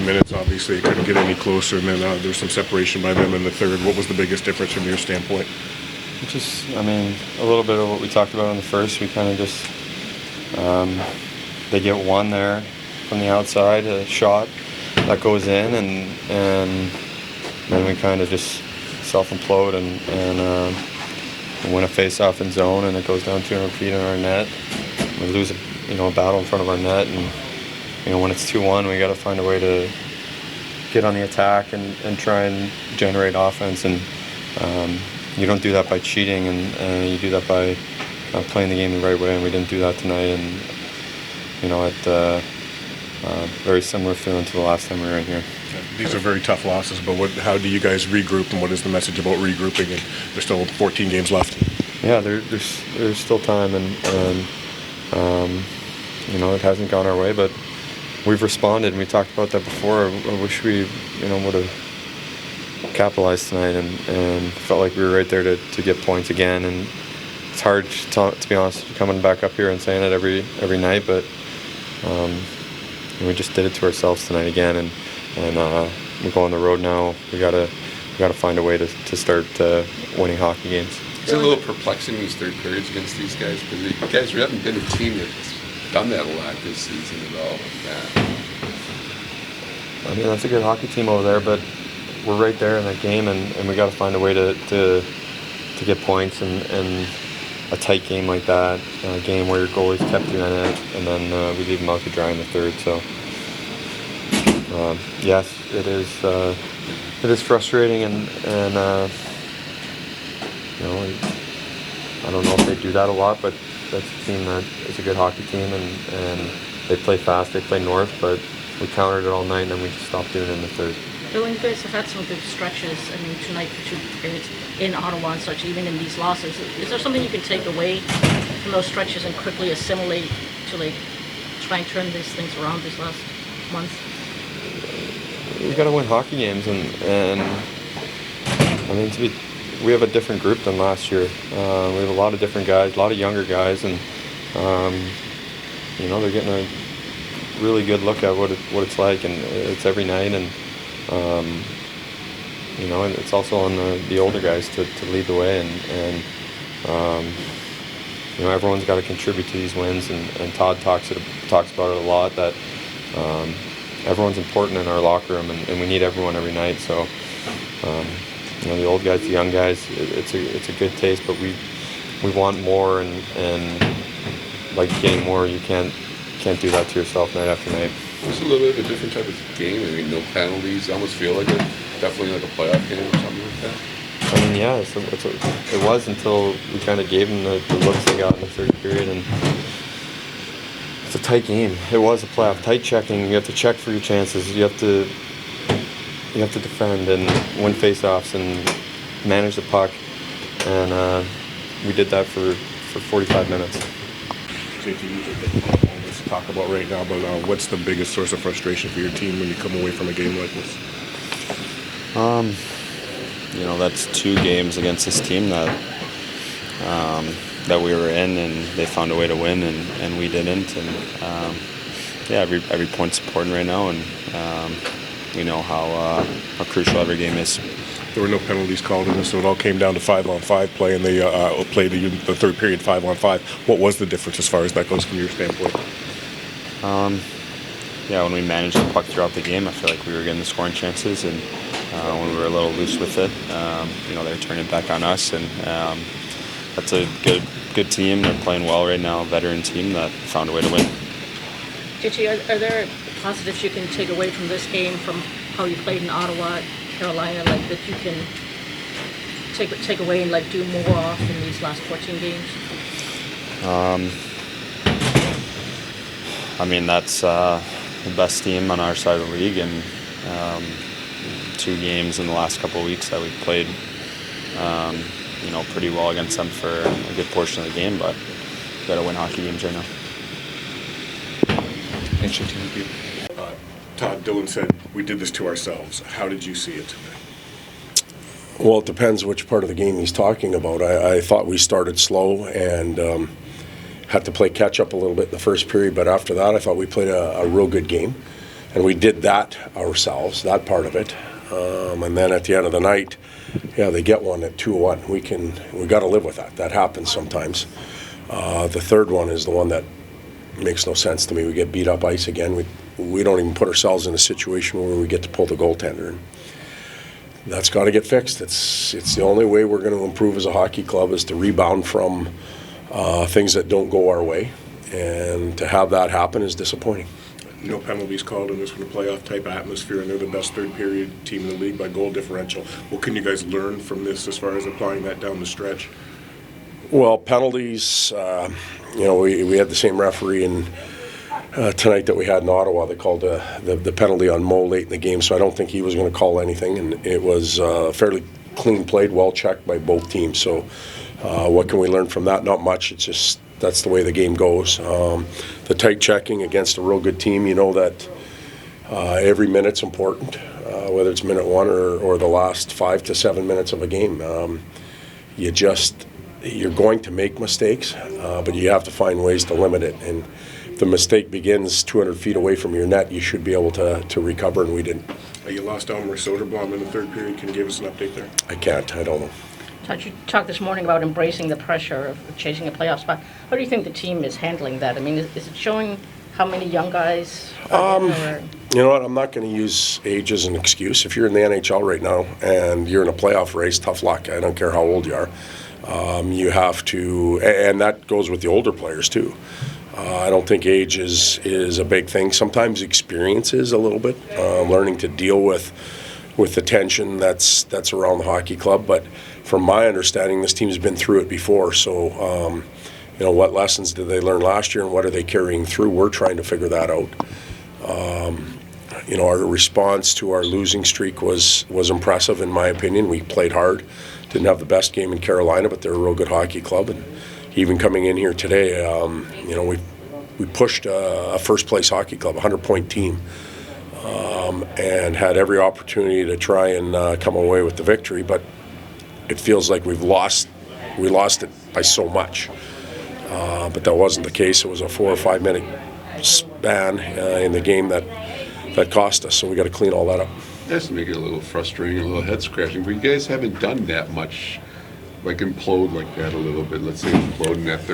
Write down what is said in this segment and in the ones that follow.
Minutes, obviously, it couldn't get any closer, and then there's some separation by them in the third. What was the biggest difference from your standpoint? Just, I mean, a little bit of what we talked about in the first. We kind of just, they get one there from the outside, a shot that goes in, and then we kind of just self-implode and win a face-off in zone, and it goes down 200 feet in our net. We lose a battle in front of our net, and when it's 2-1, we got to find a way to get on the attack and try and generate offense. And you don't do that by cheating, and you do that by playing the game the right way. And we didn't do that tonight. And very similar feeling to the last time we were in here. These are very tough losses, but how do you guys regroup, and what is the message about regrouping? And there's still 14 games left. Yeah, there's still time, and it hasn't gone our way, but we've responded, and we talked about that before. I wish we, would have capitalized tonight and felt like we were right there to get points again. And it's hard to be honest, coming back up here and saying it every night, but we just did it to ourselves tonight again. And we go on the road now. We gotta find a way to start winning hockey games. It's a little perplexing these third periods against these guys, because you guys haven't been a team that's done that a lot this season at all. I mean, that's a good hockey team over there, but we're right there in that game, and we got to find a way to get points and a tight game like that, a game where your goalie's kept you in it, and then we leave them out to dry in the third. So yes, it is frustrating, and I don't know if they do that a lot, but that's a team that is a good hockey team, and they play fast, they play north, but we countered it all night, and then we just stopped doing it in the third. Bill, you guys have had some good stretches, tonight for 2 periods in Ottawa and such, even in these losses. Is there something you can take away from those stretches and quickly assimilate to try and turn these things around these last months? We got to win hockey games, and we have a different group than last year. We have a lot of different guys, a lot of younger guys, and they're getting a really good look at what it's like, and it's every night, and it's also on the older guys to lead the way, and everyone's got to contribute to these wins, and Todd talks about it a lot, that everyone's important in our locker room, and we need everyone every night. So the old guys, the young guys, it's a good taste, but we want more, and like getting more, you can't do that to yourself night after night. It's a little bit of a different type of game. No penalties. Almost feel like definitely like a playoff game or something like that. Yeah, it was until we kind of gave them the looks they got in the third period, and it's a tight game. It was a playoff, tight checking. You have to check for your chances. You have to defend and win face-offs and manage the puck, and we did that for 45 minutes. Let's talk about right now, but what's the biggest source of frustration for your team when you come away from a game like this? That's 2 games against this team that we were in, and they found a way to win, and we didn't. And every point's important right now, and we know how crucial every game is. There were no penalties called in this, so it all came down to 5-on-5 play, and they played the third period 5-on-5. What was the difference as far as that goes from your standpoint? When we managed the puck throughout the game, I feel like we were getting the scoring chances, and when we were a little loose with it, they were turning it back on us, and that's a good team. They're playing well right now, a veteran team that found a way to win. JT, are there positives you can take away from this game, from how you played in Ottawa, Carolina, that you can take away and do more of in these last 14 games? That's the best team on our side of the league, and 2 games in the last couple of weeks that we've played pretty well against them for a good portion of the game, but we've got to win hockey games right now. Thanks, JT. Todd, Dylan said we did this to ourselves. How did you see it today? Well, it depends which part of the game he's talking about. I thought we started slow and had to play catch up a little bit in the first period, but after that I thought we played a real good game. and we did that ourselves, that part of it. And then at the end of the night, yeah, they get one at 2-1. We got to live with that. That happens sometimes. The third one is the one that makes no sense to me. We get beat up ice again. We don't even put ourselves in a situation where we get to pull the goaltender. And that's got to get fixed. It's the only way we're going to improve as a hockey club is to rebound from things that don't go our way. And to have that happen is disappointing. No penalties called in this one, a playoff type atmosphere, and they're the best third period team in the league by goal differential. What can you guys learn from this as far as applying that down the stretch? Well, penalties, we had the same referee tonight that we had in Ottawa that called the penalty on Mo late in the game, so I don't think he was going to call anything, and it was fairly clean played, well checked by both teams. So what can we learn from that? Not much. It's just that's the way the game goes. The tight checking against a real good team, you know that every minute's important, whether it's minute one or the last 5 to 7 minutes of a game. You're going to make mistakes, but you have to find ways to limit it. And if the mistake begins 200 feet away from your net, you should be able to recover, and we didn't. You lost Elmer Soderblom in the third period. Can you give us an update there? I can't. I don't know. Todd, you talked this morning about embracing the pressure of chasing a playoff spot. How do you think the team is handling that? I mean, is it showing how many young guys are in, or? You know what? I'm not going to use age as an excuse. If you're in the NHL right now and you're in a playoff race, tough luck. I don't care how old you are. You have to, and that goes with the older players too. I don't think age is a big thing. Sometimes experience is a little bit, learning to deal with the tension that's around the hockey club. But from my understanding, this team's been through it before. So, what lessons did they learn last year, and what are they carrying through? We're trying to figure that out. Our response to our losing streak was impressive, in my opinion. We played hard. Didn't have the best game in Carolina, but they're a real good hockey club. And even coming in here today, we pushed a first-place hockey club, a 100-point team, and had every opportunity to try and come away with the victory. But it feels like we lost it by so much. But that wasn't the case. It was a 4 or 5 minute span in the game that cost us. So we got to clean all that up. That's to make it a little frustrating, a little head scratching. But you guys haven't done that much, like implode like that a little bit. Let's say implode in that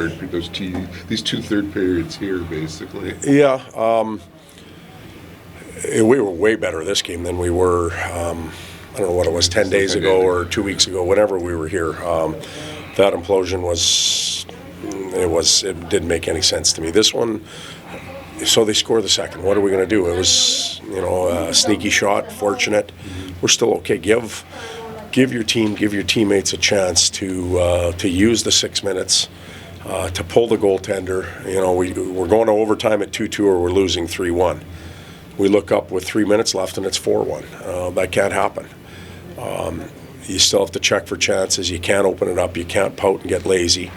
these 2 third periods here, basically. Yeah, we were way better this game than we were. I don't know what it was, 10 days ago or 2 weeks ago, whenever we were here. That implosion it didn't make any sense to me. This one, so they score the second. What are we going to do? It was, a sneaky shot, fortunate. We're still okay. Give your teammates a chance to use the 6 minutes, to pull the goaltender. We're going to overtime at 2-2 or we're losing 3-1. We look up with 3 minutes left and it's 4-1. That can't happen. You still have to check for chances. You can't open it up. You can't pout and get lazy.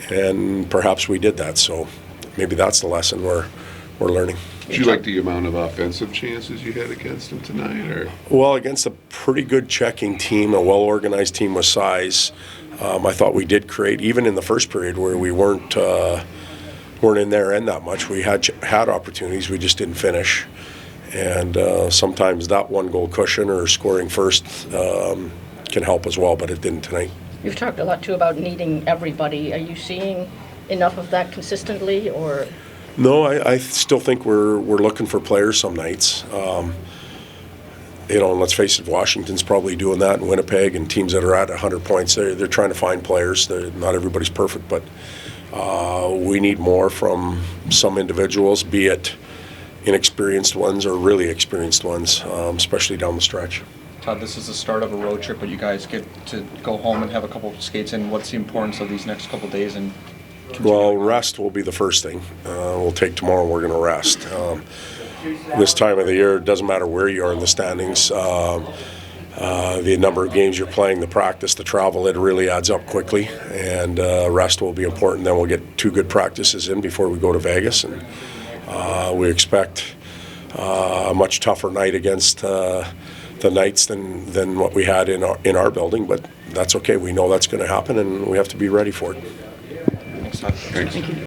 And perhaps we did that. So maybe that's the lesson we're learning. Did you like the amount of offensive chances you had against them tonight? Or? Well, against a pretty good checking team, a well-organized team with size, I thought we did create, even in the first period where we weren't in their end that much. We had opportunities, we just didn't finish. And sometimes that one goal cushion or scoring first can help as well, but it didn't tonight. You've talked a lot too about needing everybody. Are you seeing enough of that consistently, or? No, I still think we're looking for players some nights. And let's face it, Washington's probably doing that in Winnipeg, and teams that are at 100 points, they're trying to find players. Not everybody's perfect, but we need more from some individuals, be it inexperienced ones or really experienced ones, especially down the stretch. Todd, this is the start of a road trip, but you guys get to go home and have a couple of skates in. What's the importance of these next couple of days? Well, rest will be the first thing. We'll take tomorrow, we're going to rest. This time of the year, it doesn't matter where you are in the standings. The number of games you're playing, the practice, the travel, it really adds up quickly. And rest will be important. Then we'll get 2 good practices in before we go to Vegas. And we expect a much tougher night against the Knights than what we had in our building. But that's okay. We know that's going to happen, and we have to be ready for it. Thanks, Todd. Thanks.